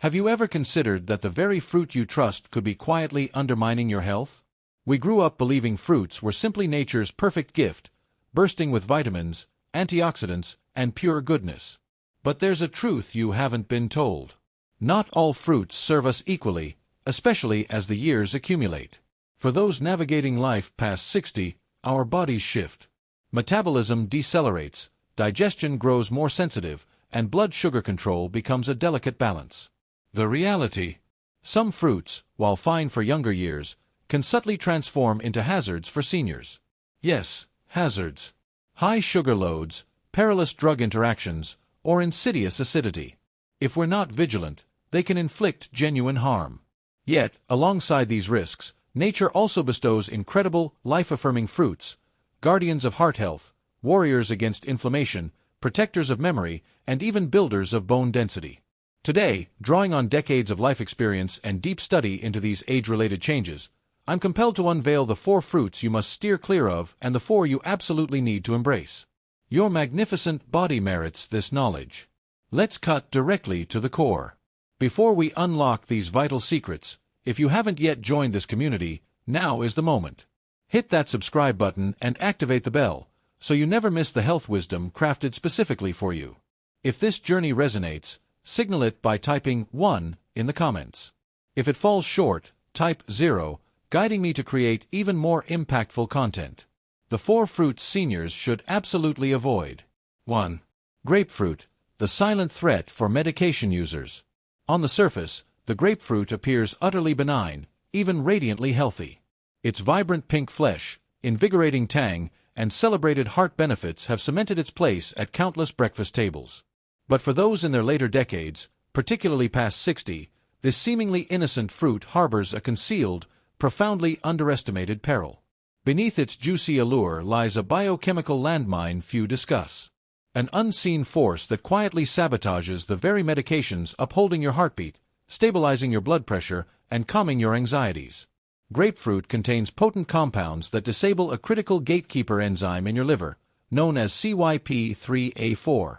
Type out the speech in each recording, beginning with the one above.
Have you ever considered that the very fruit you trust could be quietly undermining your health? We grew up believing fruits were simply nature's perfect gift, bursting with vitamins, antioxidants, and pure goodness. But there's a truth you haven't been told. Not all fruits serve us equally, especially as the years accumulate. For those navigating life past 60, our bodies shift. Metabolism decelerates, digestion grows more sensitive, and blood sugar control becomes a delicate balance. The reality: some fruits, while fine for younger years, can subtly transform into hazards for seniors. Yes, hazards. High sugar loads, perilous drug interactions, or insidious acidity. If we're not vigilant, they can inflict genuine harm. Yet, alongside these risks, nature also bestows incredible, life-affirming fruits, guardians of heart health, warriors against inflammation, protectors of memory, and even builders of bone density. Today, drawing on decades of life experience and deep study into these age-related changes, I'm compelled to unveil the 4 fruits you must steer clear of and the 4 you absolutely need to embrace. Your magnificent body merits this knowledge. Let's cut directly to the core. Before we unlock these vital secrets, if you haven't yet joined this community, now is the moment. Hit that subscribe button and activate the bell, so you never miss the health wisdom crafted specifically for you. If this journey resonates, signal it by typing 1 in the comments. If it falls short, type 0, guiding me to create even more impactful content. The 4 fruits seniors should absolutely avoid. 1. Grapefruit, the silent threat for medication users. On the surface, the grapefruit appears utterly benign, even radiantly healthy. Its vibrant pink flesh, invigorating tang, and celebrated heart benefits have cemented its place at countless breakfast tables. But for those in their later decades, particularly past 60, this seemingly innocent fruit harbors a concealed, profoundly underestimated peril. Beneath its juicy allure lies a biochemical landmine few discuss. An unseen force that quietly sabotages the very medications upholding your heartbeat, stabilizing your blood pressure, and calming your anxieties. Grapefruit contains potent compounds that disable a critical gatekeeper enzyme in your liver, known as CYP3A4.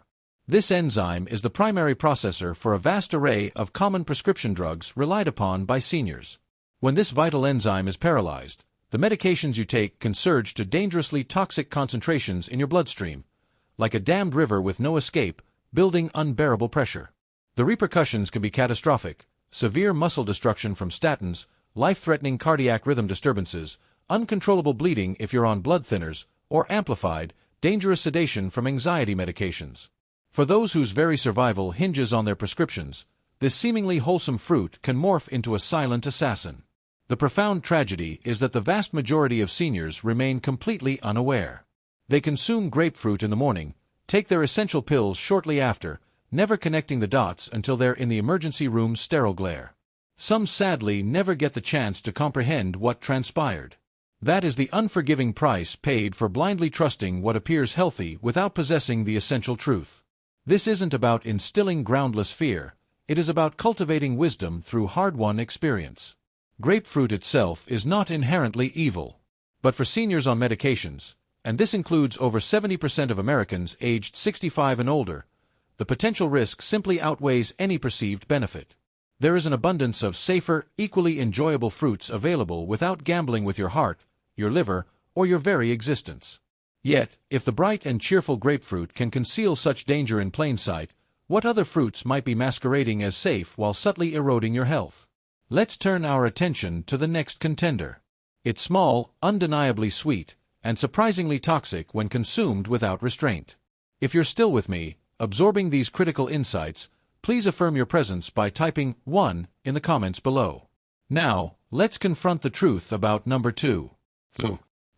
This enzyme is the primary processor for a vast array of common prescription drugs relied upon by seniors. When this vital enzyme is paralyzed, the medications you take can surge to dangerously toxic concentrations in your bloodstream, like a dammed river with no escape, building unbearable pressure. The repercussions can be catastrophic: severe muscle destruction from statins, life-threatening cardiac rhythm disturbances, uncontrollable bleeding if you're on blood thinners, or amplified, dangerous sedation from anxiety medications. For those whose very survival hinges on their prescriptions, this seemingly wholesome fruit can morph into a silent assassin. The profound tragedy is that the vast majority of seniors remain completely unaware. They consume grapefruit in the morning, take their essential pills shortly after, never connecting the dots until they're in the emergency room's sterile glare. Some sadly never get the chance to comprehend what transpired. That is the unforgiving price paid for blindly trusting what appears healthy without possessing the essential truth. This isn't about instilling groundless fear, it is about cultivating wisdom through hard-won experience. Grapefruit itself is not inherently evil. But for seniors on medications, and this includes over 70% of Americans aged 65 and older, the potential risk simply outweighs any perceived benefit. There is an abundance of safer, equally enjoyable fruits available without gambling with your heart, your liver, or your very existence. Yet, if the bright and cheerful grapefruit can conceal such danger in plain sight, what other fruits might be masquerading as safe while subtly eroding your health? Let's turn our attention to the next contender. It's small, undeniably sweet, and surprisingly toxic when consumed without restraint. If you're still with me, absorbing these critical insights, please affirm your presence by typing 1 in the comments below. Now, let's confront the truth about number 2.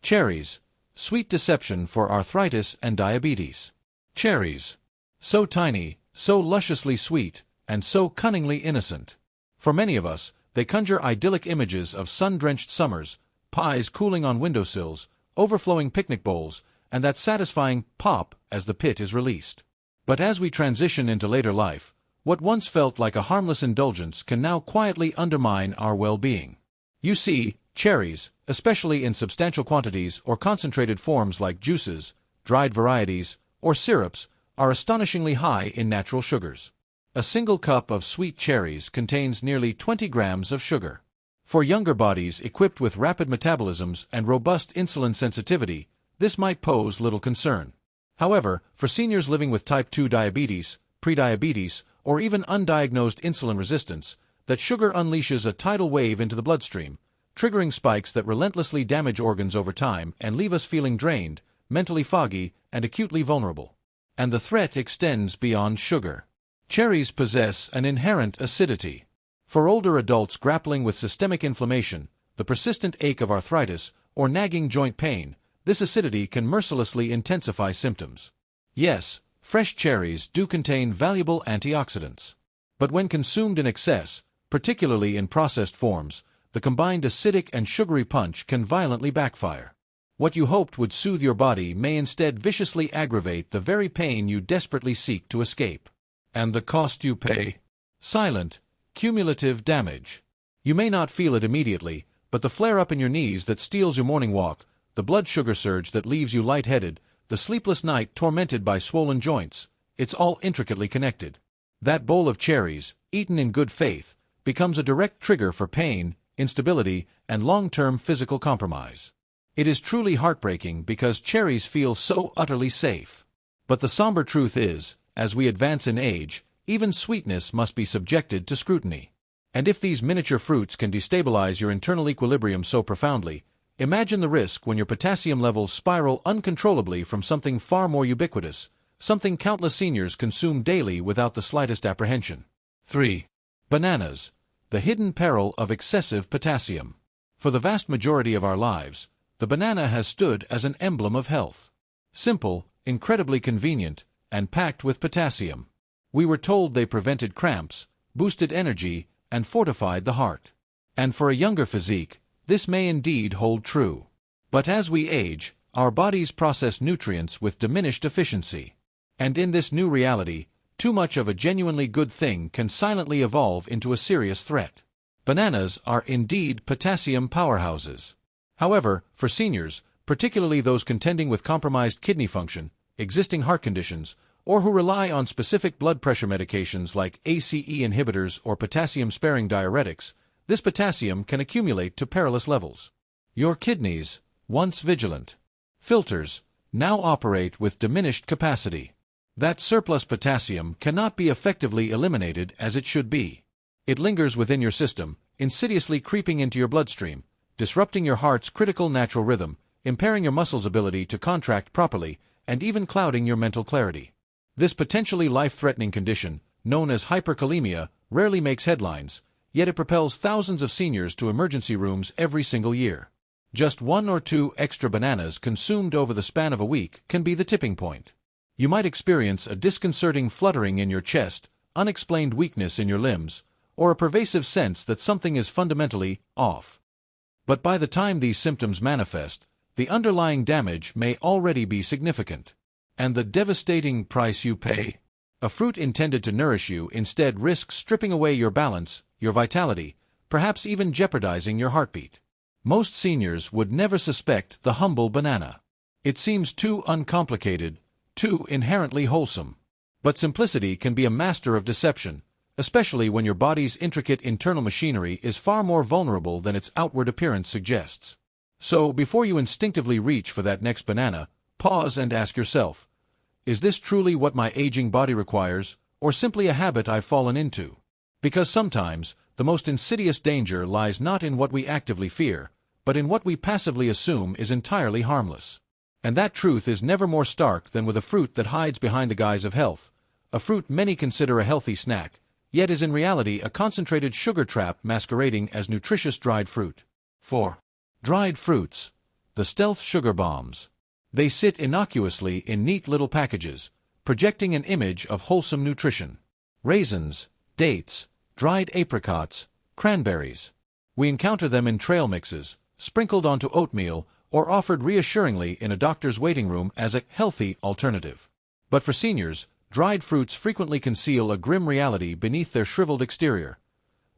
Cherries. Sweet deception for arthritis and diabetes. Cherries. So tiny, so lusciously sweet, and so cunningly innocent. For many of us, they conjure idyllic images of sun-drenched summers, pies cooling on windowsills, overflowing picnic bowls, and that satisfying pop as the pit is released. But as we transition into later life, what once felt like a harmless indulgence can now quietly undermine our well-being. You see, cherries, especially in substantial quantities or concentrated forms like juices, dried varieties, or syrups, are astonishingly high in natural sugars. A single cup of sweet cherries contains nearly 20 grams of sugar. For younger bodies equipped with rapid metabolisms and robust insulin sensitivity, this might pose little concern. However, for seniors living with type 2 diabetes, prediabetes, or even undiagnosed insulin resistance, that sugar unleashes a tidal wave into the bloodstream, triggering spikes that relentlessly damage organs over time and leave us feeling drained, mentally foggy, and acutely vulnerable. And the threat extends beyond sugar. Cherries possess an inherent acidity. For older adults grappling with systemic inflammation, the persistent ache of arthritis, or nagging joint pain, this acidity can mercilessly intensify symptoms. Yes, fresh cherries do contain valuable antioxidants. But when consumed in excess, particularly in processed forms, the combined acidic and sugary punch can violently backfire. What you hoped would soothe your body may instead viciously aggravate the very pain you desperately seek to escape. And the cost you pay? Silent, cumulative damage. You may not feel it immediately, but the flare-up in your knees that steals your morning walk, the blood sugar surge that leaves you lightheaded, the sleepless night tormented by swollen joints, it's all intricately connected. That bowl of cherries, eaten in good faith, becomes a direct trigger for pain, instability, and long-term physical compromise. It is truly heartbreaking because cherries feel so utterly safe. But the somber truth is, as we advance in age, even sweetness must be subjected to scrutiny. And if these miniature fruits can destabilize your internal equilibrium so profoundly, imagine the risk when your potassium levels spiral uncontrollably from something far more ubiquitous, something countless seniors consume daily without the slightest apprehension. 3. Bananas, the hidden peril of excessive potassium. For the vast majority of our lives, the banana has stood as an emblem of health. Simple, incredibly convenient, and packed with potassium. We were told they prevented cramps, boosted energy, and fortified the heart. And for a younger physique, this may indeed hold true. But as we age, our bodies process nutrients with diminished efficiency. And in this new reality, too much of a genuinely good thing can silently evolve into a serious threat. Bananas are indeed potassium powerhouses. However, for seniors, particularly those contending with compromised kidney function, existing heart conditions, or who rely on specific blood pressure medications like ACE inhibitors or potassium-sparing diuretics, this potassium can accumulate to perilous levels. Your kidneys, once vigilant filters, now operate with diminished capacity. That surplus potassium cannot be effectively eliminated as it should be. It lingers within your system, insidiously creeping into your bloodstream, disrupting your heart's critical natural rhythm, impairing your muscles' ability to contract properly, and even clouding your mental clarity. This potentially life-threatening condition, known as hyperkalemia, rarely makes headlines, yet it propels thousands of seniors to emergency rooms every single year. Just 1 or 2 extra bananas consumed over the span of a week can be the tipping point. You might experience a disconcerting fluttering in your chest, unexplained weakness in your limbs, or a pervasive sense that something is fundamentally off. But by the time these symptoms manifest, the underlying damage may already be significant. And the devastating price you pay? A fruit intended to nourish you instead risks stripping away your balance, your vitality, perhaps even jeopardizing your heartbeat. Most seniors would never suspect the humble banana. It seems too uncomplicated, too inherently wholesome. But simplicity can be a master of deception, especially when your body's intricate internal machinery is far more vulnerable than its outward appearance suggests. So, before you instinctively reach for that next banana, pause and ask yourself, is this truly what my aging body requires, or simply a habit I've fallen into? Because sometimes, the most insidious danger lies not in what we actively fear, but in what we passively assume is entirely harmless. And that truth is never more stark than with a fruit that hides behind the guise of health, a fruit many consider a healthy snack, yet is in reality a concentrated sugar trap masquerading as nutritious dried fruit. 4. Dried fruits, the stealth sugar bombs. They sit innocuously in neat little packages, projecting an image of wholesome nutrition. Raisins, dates, dried apricots, cranberries. We encounter them in trail mixes, sprinkled onto oatmeal, or offered reassuringly in a doctor's waiting room as a healthy alternative. But for seniors, dried fruits frequently conceal a grim reality beneath their shriveled exterior.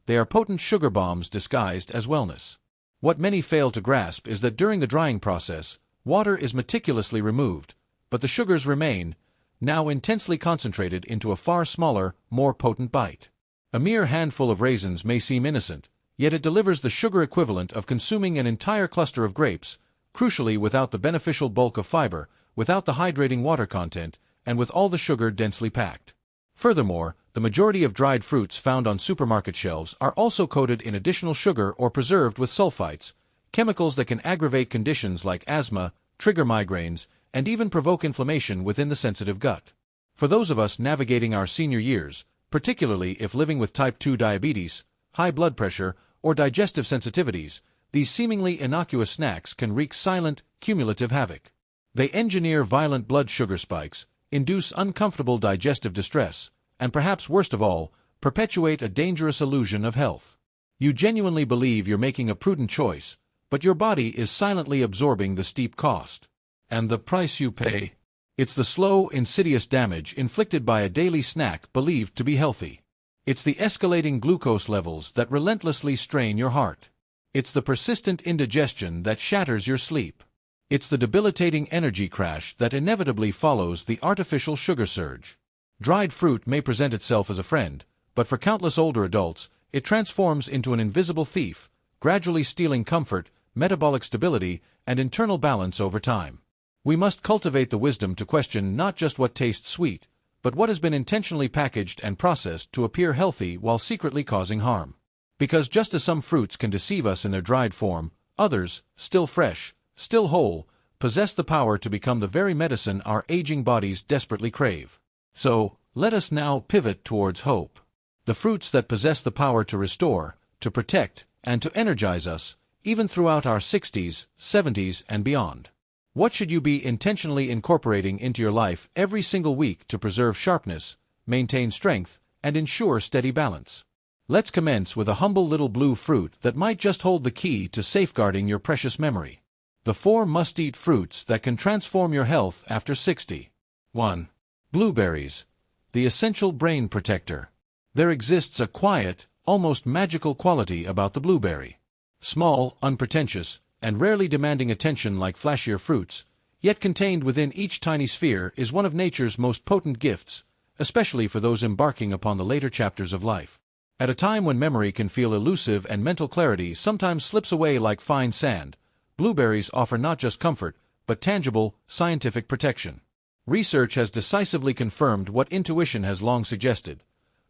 They are potent sugar bombs disguised as wellness. What many fail to grasp is that during the drying process, water is meticulously removed, but the sugars remain, now intensely concentrated into a far smaller, more potent bite. A mere handful of raisins may seem innocent, yet it delivers the sugar equivalent of consuming an entire cluster of grapes, crucially without the beneficial bulk of fiber, without the hydrating water content, and with all the sugar densely packed. Furthermore, the majority of dried fruits found on supermarket shelves are also coated in additional sugar or preserved with sulfites, chemicals that can aggravate conditions like asthma, trigger migraines, and even provoke inflammation within the sensitive gut. For those of us navigating our senior years, particularly if living with type 2 diabetes, high blood pressure, or digestive sensitivities, these seemingly innocuous snacks can wreak silent, cumulative havoc. They engineer violent blood sugar spikes, induce uncomfortable digestive distress, and perhaps worst of all, perpetuate a dangerous illusion of health. You genuinely believe you're making a prudent choice, but your body is silently absorbing the steep cost. And the price you pay? It's the slow, insidious damage inflicted by a daily snack believed to be healthy. It's the escalating glucose levels that relentlessly strain your heart. It's the persistent indigestion that shatters your sleep. It's the debilitating energy crash that inevitably follows the artificial sugar surge. Dried fruit may present itself as a friend, but for countless older adults, it transforms into an invisible thief, gradually stealing comfort, metabolic stability, and internal balance over time. We must cultivate the wisdom to question not just what tastes sweet, but what has been intentionally packaged and processed to appear healthy while secretly causing harm. Because just as some fruits can deceive us in their dried form, others, still fresh, still whole, possess the power to become the very medicine our aging bodies desperately crave. So, let us now pivot towards hope. The fruits that possess the power to restore, to protect, and to energize us, even throughout our 60s, 70s, and beyond. What should you be intentionally incorporating into your life every single week to preserve sharpness, maintain strength, and ensure steady balance? Let's commence with a humble little blue fruit that might just hold the key to safeguarding your precious memory. The 4 must-eat fruits that can transform your health after 60. 1. Blueberries, the essential brain protector. There exists a quiet, almost magical quality about the blueberry. Small, unpretentious, and rarely demanding attention like flashier fruits, yet contained within each tiny sphere is one of nature's most potent gifts, especially for those embarking upon the later chapters of life. At a time when memory can feel elusive and mental clarity sometimes slips away like fine sand, blueberries offer not just comfort, but tangible, scientific protection. Research has decisively confirmed what intuition has long suggested.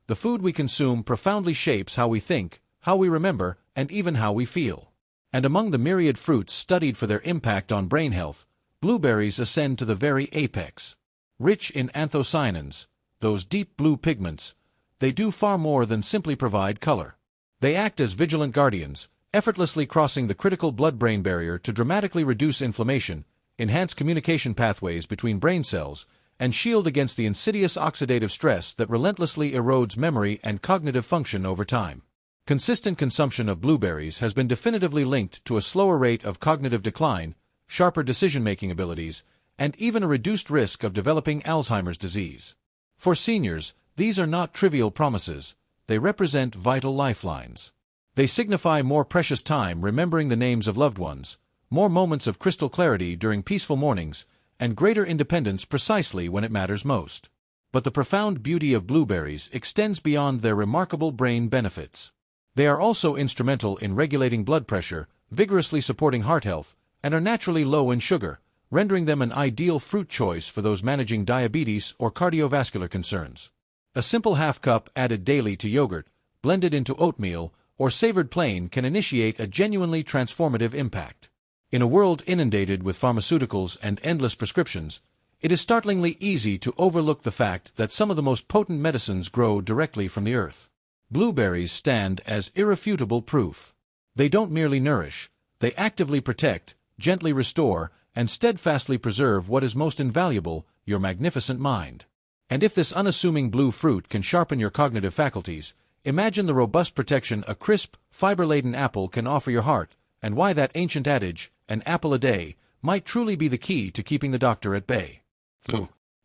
The food we consume profoundly shapes how we think, how we remember, and even how we feel. And among the myriad fruits studied for their impact on brain health, blueberries ascend to the very apex. Rich in anthocyanins, those deep blue pigments, they do far more than simply provide color. They act as vigilant guardians, effortlessly crossing the critical blood-brain barrier to dramatically reduce inflammation, enhance communication pathways between brain cells, and shield against the insidious oxidative stress that relentlessly erodes memory and cognitive function over time. Consistent consumption of blueberries has been definitively linked to a slower rate of cognitive decline, sharper decision-making abilities, and even a reduced risk of developing Alzheimer's disease. For seniors, these are not trivial promises. They represent vital lifelines. They signify more precious time remembering the names of loved ones, more moments of crystal clarity during peaceful mornings, and greater independence precisely when it matters most. But the profound beauty of blueberries extends beyond their remarkable brain benefits. They are also instrumental in regulating blood pressure, vigorously supporting heart health, and are naturally low in sugar, rendering them an ideal fruit choice for those managing diabetes or cardiovascular concerns. A simple half-cup added daily to yogurt, blended into oatmeal, or savored plain can initiate a genuinely transformative impact. In a world inundated with pharmaceuticals and endless prescriptions, it is startlingly easy to overlook the fact that some of the most potent medicines grow directly from the earth. Blueberries stand as irrefutable proof. They don't merely nourish, they actively protect, gently restore, and steadfastly preserve what is most invaluable, your magnificent mind. And if this unassuming blue fruit can sharpen your cognitive faculties, imagine the robust protection a crisp, fiber-laden apple can offer your heart, and why that ancient adage, an apple a day, might truly be the key to keeping the doctor at bay.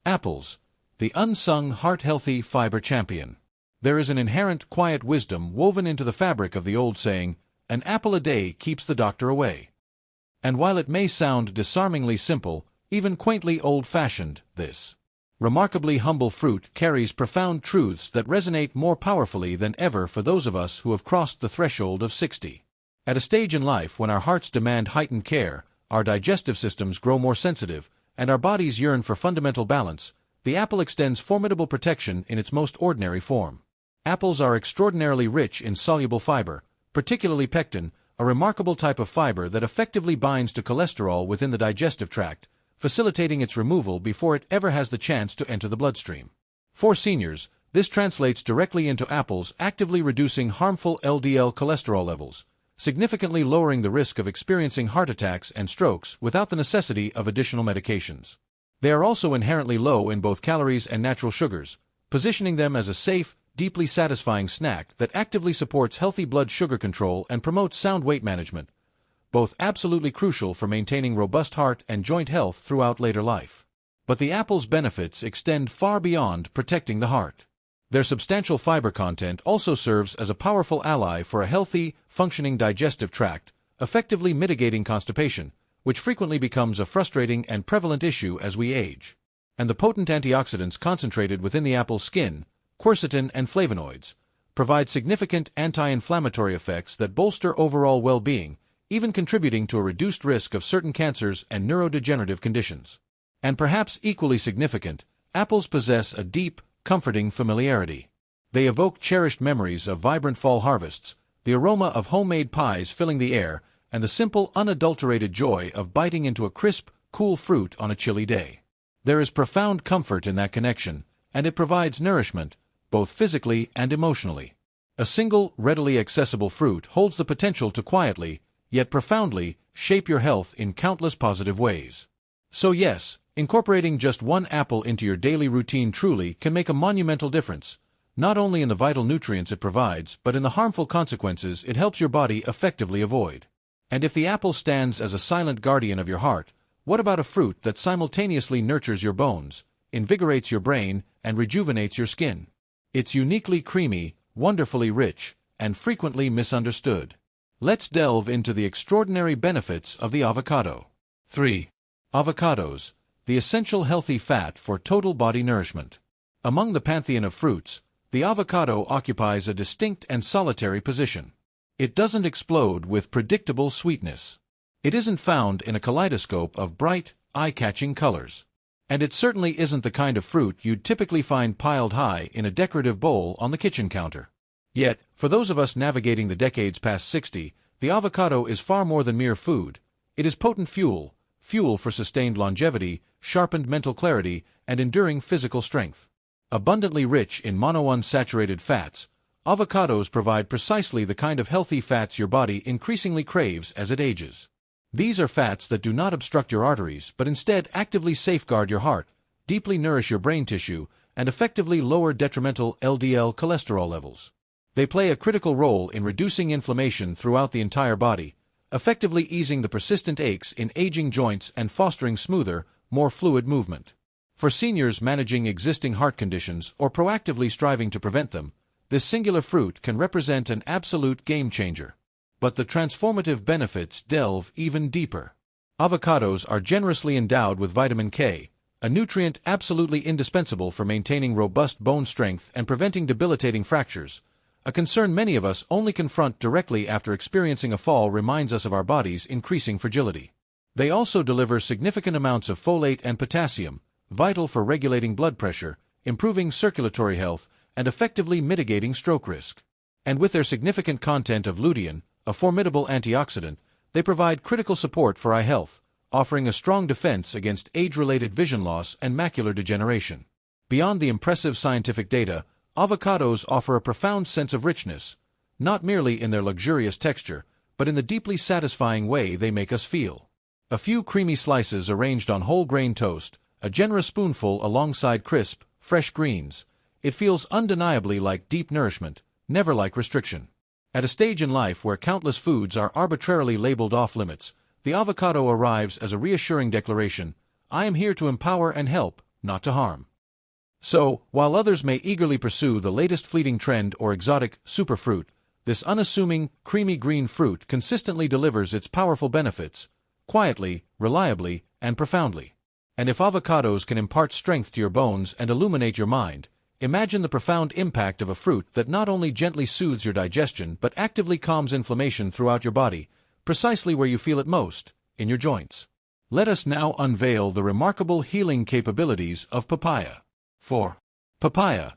Apples, the unsung heart-healthy fiber champion. There is an inherent quiet wisdom woven into the fabric of the old saying, an apple a day keeps the doctor away. And while it may sound disarmingly simple, even quaintly old-fashioned, this remarkably humble fruit carries profound truths that resonate more powerfully than ever for those of us who have crossed the threshold of 60. At a stage in life when our hearts demand heightened care, our digestive systems grow more sensitive, and our bodies yearn for fundamental balance, the apple extends formidable protection in its most ordinary form. Apples are extraordinarily rich in soluble fiber, particularly pectin, a remarkable type of fiber that effectively binds to cholesterol within the digestive tract, facilitating its removal before it ever has the chance to enter the bloodstream. For seniors, this translates directly into apples actively reducing harmful LDL cholesterol levels, significantly lowering the risk of experiencing heart attacks and strokes without the necessity of additional medications. They are also inherently low in both calories and natural sugars, positioning them as a safe, deeply satisfying snack that actively supports healthy blood sugar control and promotes sound weight management, both absolutely crucial for maintaining robust heart and joint health throughout later life. But the apple's benefits extend far beyond protecting the heart. Their substantial fiber content also serves as a powerful ally for a healthy, functioning digestive tract, effectively mitigating constipation, which frequently becomes a frustrating and prevalent issue as we age. And the potent antioxidants concentrated within the apple's skin, quercetin and flavonoids, provide significant anti-inflammatory effects that bolster overall well-being, even contributing to a reduced risk of certain cancers and neurodegenerative conditions. And perhaps equally significant, apples possess a deep, comforting familiarity. They evoke cherished memories of vibrant fall harvests, the aroma of homemade pies filling the air, and the simple, unadulterated joy of biting into a crisp, cool fruit on a chilly day. There is profound comfort in that connection, and it provides nourishment, both physically and emotionally. A single, readily accessible fruit holds the potential to quietly, yet profoundly, shape your health in countless positive ways. So yes, incorporating just one apple into your daily routine truly can make a monumental difference, not only in the vital nutrients it provides, but in the harmful consequences it helps your body effectively avoid. And if the apple stands as a silent guardian of your heart, what about a fruit that simultaneously nurtures your bones, invigorates your brain, and rejuvenates your skin? It's uniquely creamy, wonderfully rich, and frequently misunderstood. Let's delve into the extraordinary benefits of the avocado. 3. Avocados, the essential healthy fat for total body nourishment. Among the pantheon of fruits, the avocado occupies a distinct and solitary position. It doesn't explode with predictable sweetness. It isn't found in a kaleidoscope of bright, eye-catching colors. And it certainly isn't the kind of fruit you'd typically find piled high in a decorative bowl on the kitchen counter. Yet, for those of us navigating the decades past 60, the avocado is far more than mere food. It is potent fuel for sustained longevity, sharpened mental clarity, and enduring physical strength. Abundantly rich in monounsaturated fats, avocados provide precisely the kind of healthy fats your body increasingly craves as it ages. These are fats that do not obstruct your arteries but instead actively safeguard your heart, deeply nourish your brain tissue, and effectively lower detrimental LDL cholesterol levels. They play a critical role in reducing inflammation throughout the entire body, effectively easing the persistent aches in aging joints and fostering smoother, more fluid movement. For seniors managing existing heart conditions or proactively striving to prevent them, this singular fruit can represent an absolute game-changer. But the transformative benefits delve even deeper. Avocados are generously endowed with vitamin K, a nutrient absolutely indispensable for maintaining robust bone strength and preventing debilitating fractures. A concern many of us only confront directly after experiencing a fall reminds us of our body's increasing fragility. They also deliver significant amounts of folate and potassium, vital for regulating blood pressure, improving circulatory health, and effectively mitigating stroke risk. And with their significant content of lutein, a formidable antioxidant, they provide critical support for eye health, offering a strong defense against age-related vision loss and macular degeneration. Beyond the impressive scientific data, avocados offer a profound sense of richness, not merely in their luxurious texture, but in the deeply satisfying way they make us feel. A few creamy slices arranged on whole-grain toast, a generous spoonful alongside crisp, fresh greens. It feels undeniably like deep nourishment, never like restriction. At a stage in life where countless foods are arbitrarily labeled off-limits, the avocado arrives as a reassuring declaration: I am here to empower and help, not to harm. So, while others may eagerly pursue the latest fleeting trend or exotic superfruit, this unassuming, creamy green fruit consistently delivers its powerful benefits, quietly, reliably, and profoundly. And if avocados can impart strength to your bones and illuminate your mind, imagine the profound impact of a fruit that not only gently soothes your digestion but actively calms inflammation throughout your body, precisely where you feel it most, in your joints. Let us now unveil the remarkable healing capabilities of papaya. 4. Papaya,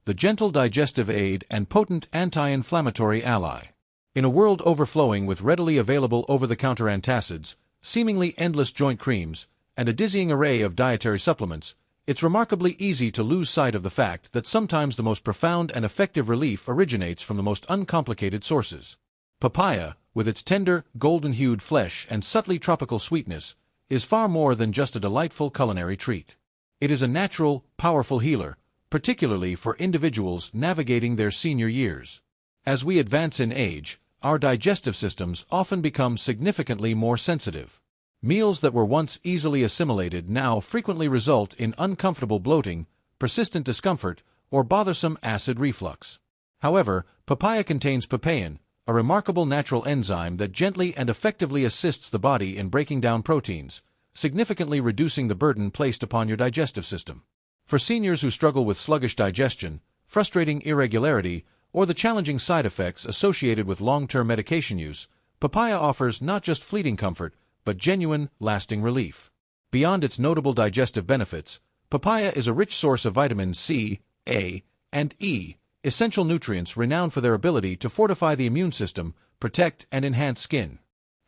the gentle digestive aid and potent anti-inflammatory ally. In a world overflowing with readily available over-the-counter antacids, seemingly endless joint creams, and a dizzying array of dietary supplements, it's remarkably easy to lose sight of the fact that sometimes the most profound and effective relief originates from the most uncomplicated sources. Papaya, with its tender, golden-hued flesh and subtly tropical sweetness, is far more than just a delightful culinary treat. It is a natural, powerful healer, particularly for individuals navigating their senior years. As we advance in age, our digestive systems often become significantly more sensitive. Meals that were once easily assimilated now frequently result in uncomfortable bloating, persistent discomfort, or bothersome acid reflux. However, papaya contains papain, a remarkable natural enzyme that gently and effectively assists the body in breaking down proteins, significantly reducing the burden placed upon your digestive system. For seniors who struggle with sluggish digestion, frustrating irregularity, or the challenging side effects associated with long-term medication use, papaya offers not just fleeting comfort, but genuine, lasting relief. Beyond its notable digestive benefits, papaya is a rich source of vitamins C, A, and E, essential nutrients renowned for their ability to fortify the immune system, protect and enhance skin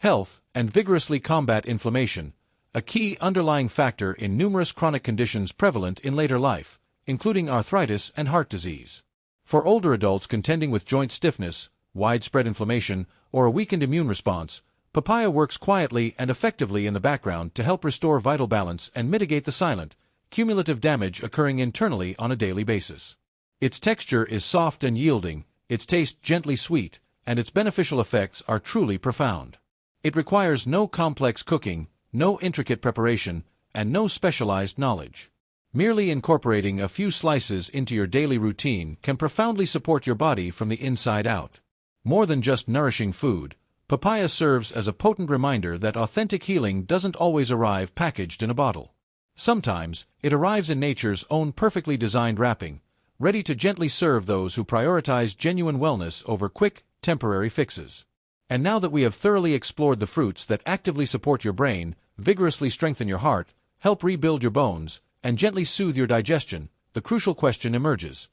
health, and vigorously combat inflammation, a key underlying factor in numerous chronic conditions prevalent in later life, including arthritis and heart disease. For older adults contending with joint stiffness, widespread inflammation, or a weakened immune response, papaya works quietly and effectively in the background to help restore vital balance and mitigate the silent, cumulative damage occurring internally on a daily basis. Its texture is soft and yielding, its taste gently sweet, and its beneficial effects are truly profound. It requires no complex cooking, no intricate preparation, and no specialized knowledge. Merely incorporating a few slices into your daily routine can profoundly support your body from the inside out. More than just nourishing food, papaya serves as a potent reminder that authentic healing doesn't always arrive packaged in a bottle. Sometimes, it arrives in nature's own perfectly designed wrapping, ready to gently serve those who prioritize genuine wellness over quick, temporary fixes. And now that we have thoroughly explored the fruits that actively support your brain, vigorously strengthen your heart, help rebuild your bones, and gently soothe your digestion, the crucial question emerges.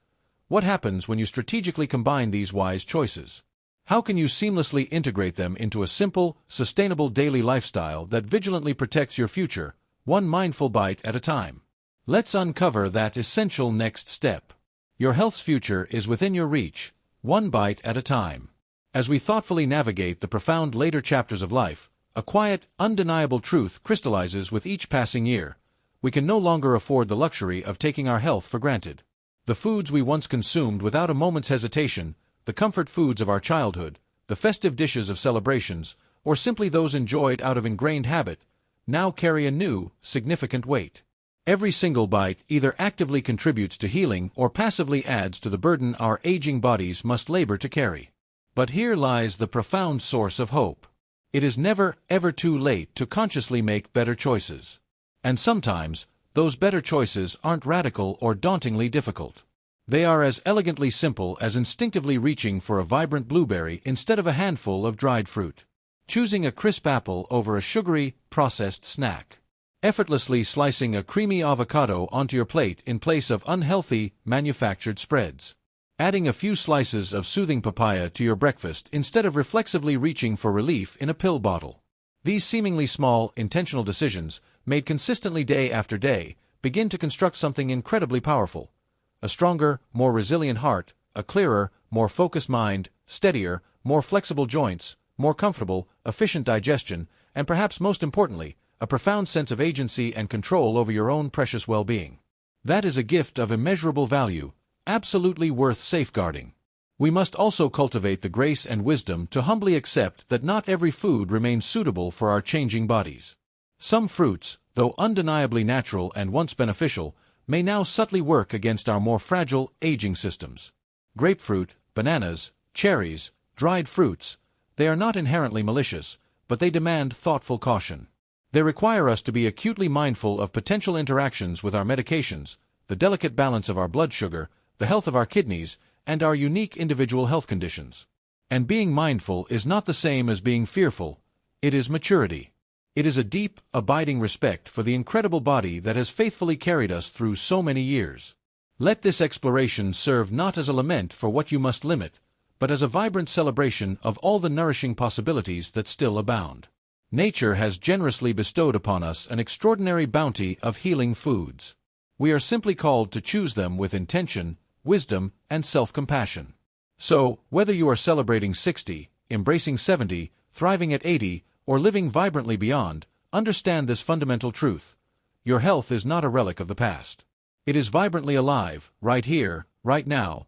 What happens when you strategically combine these wise choices? How can you seamlessly integrate them into a simple, sustainable daily lifestyle that vigilantly protects your future, one mindful bite at a time? Let's uncover that essential next step. Your health's future is within your reach, one bite at a time. As we thoughtfully navigate the profound later chapters of life, a quiet, undeniable truth crystallizes with each passing year. We can no longer afford the luxury of taking our health for granted. The foods we once consumed without a moment's hesitation, the comfort foods of our childhood, the festive dishes of celebrations, or simply those enjoyed out of ingrained habit, now carry a new, significant weight. Every single bite either actively contributes to healing or passively adds to the burden our aging bodies must labor to carry. But here lies the profound source of hope. It is never, ever too late to consciously make better choices. And sometimes, those better choices aren't radical or dauntingly difficult. They are as elegantly simple as instinctively reaching for a vibrant blueberry instead of a handful of dried fruit. Choosing a crisp apple over a sugary, processed snack. Effortlessly slicing a creamy avocado onto your plate in place of unhealthy, manufactured spreads. Adding a few slices of soothing papaya to your breakfast instead of reflexively reaching for relief in a pill bottle. These seemingly small, intentional decisions, made consistently day after day, begin to construct something incredibly powerful. A stronger, more resilient heart, a clearer, more focused mind, steadier, more flexible joints, more comfortable, efficient digestion, and perhaps most importantly, a profound sense of agency and control over your own precious well-being. That is a gift of immeasurable value, absolutely worth safeguarding. We must also cultivate the grace and wisdom to humbly accept that not every food remains suitable for our changing bodies. Some fruits, though undeniably natural and once beneficial, may now subtly work against our more fragile, aging systems. Grapefruit, bananas, cherries, dried fruits, they are not inherently malicious, but they demand thoughtful caution. They require us to be acutely mindful of potential interactions with our medications, the delicate balance of our blood sugar, the health of our kidneys, and our unique individual health conditions. And being mindful is not the same as being fearful. It is maturity. It is a deep, abiding respect for the incredible body that has faithfully carried us through so many years. Let this exploration serve not as a lament for what you must limit, but as a vibrant celebration of all the nourishing possibilities that still abound. Nature has generously bestowed upon us an extraordinary bounty of healing foods. We are simply called to choose them with intention, wisdom, and self-compassion. So, whether you are celebrating 60, embracing 70, thriving at 80, or living vibrantly beyond, understand this fundamental truth. Your health is not a relic of the past. It is vibrantly alive, right here, right now,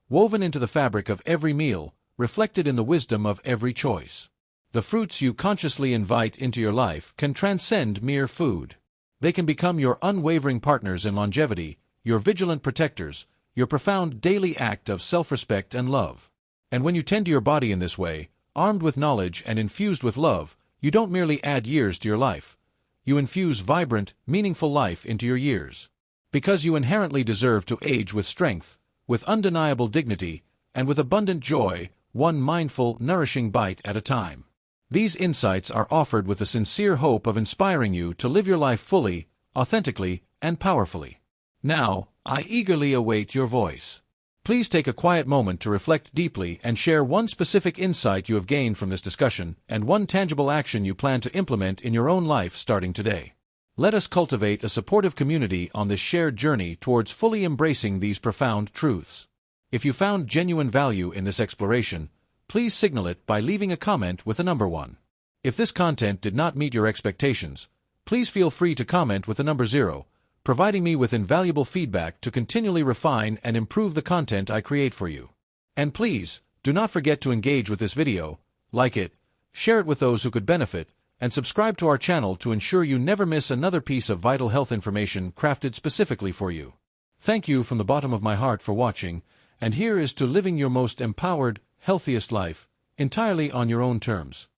woven into the fabric of every meal, reflected in the wisdom of every choice. The fruits you consciously invite into your life can transcend mere food. They can become your unwavering partners in longevity, your vigilant protectors, your profound daily act of self-respect and love. And when you tend to your body in this way, armed with knowledge and infused with love, you don't merely add years to your life. You infuse vibrant, meaningful life into your years. Because you inherently deserve to age with strength, with undeniable dignity, and with abundant joy, one mindful, nourishing bite at a time. These insights are offered with the sincere hope of inspiring you to live your life fully, authentically, and powerfully. Now, I eagerly await your voice. Please take a quiet moment to reflect deeply and share one specific insight you have gained from this discussion and one tangible action you plan to implement in your own life starting today. Let us cultivate a supportive community on this shared journey towards fully embracing these profound truths. If you found genuine value in this exploration, please signal it by leaving a comment with a number 1. If this content did not meet your expectations, please feel free to comment with a number 0, providing me with invaluable feedback to continually refine and improve the content I create for you. And please, do not forget to engage with this video, like it, share it with those who could benefit, and subscribe to our channel to ensure you never miss another piece of vital health information crafted specifically for you. Thank you from the bottom of my heart for watching, and here is to living your most empowered, healthiest life, entirely on your own terms.